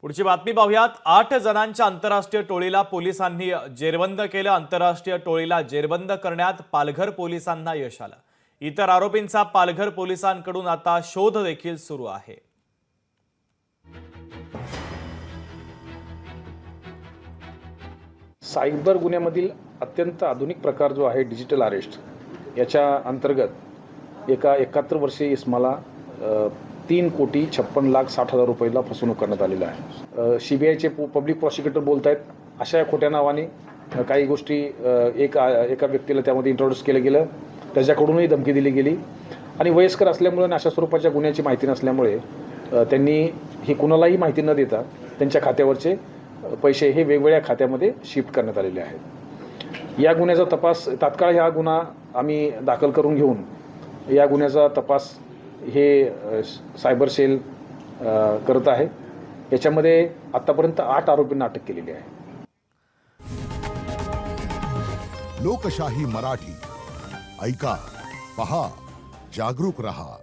पुढची बातमी पाहूयात। 8 जणांच्या आंतरराष्ट्रीय टोळीला पोलिसांनी जेरबंद केलं। आंतरराष्ट्रीय टोळीला जेरबंद करण्यात पालघर पोलिसांना यश आलं। इतर आरोपींचा पालघर पोलिसांकडून आता शोध देखील सुरू आहे। सायबर गुन्ह्यामधील अत्यंत आधुनिक प्रकार जो आहे डिजिटल अरेस्ट, याच्या अंतर्गत एका 71 वर्षीय इस्माला 3,56,60,000 रुपयाला फसवणूक करण्यात आलेली आहे। सीबीआयचे पब्लिक प्रॉसिक्युटर बोलत आहेत अशा खोट्या नावाने काही गोष्टी एका व्यक्तीला त्यामध्ये इंट्रोड्यूस केलं गेलं, त्याच्याकडूनही धमकी दिली गेली आणि वयस्कर असल्यामुळे आणि अशा स्वरूपाच्या गुन्ह्याची माहिती नसल्यामुळे त्यांनी ही कुणालाही माहिती न देता त्यांच्या खात्यावरचे पैसे हे वेगवेगळ्या खात्यामध्ये शिफ्ट करण्यात आलेले आहेत। या गुन्ह्याचा तपास तात्काळ हा गुन्हा आम्ही दाखल करून घेऊन या गुन्ह्याचा तपास हे सायबर सेल करत आहे। याच्यामध्ये आतापर्यंत 8 आरोपींना अटक केलेली आहे। लोकशाही मराठी ऐका, पहा, जागरूक रहा।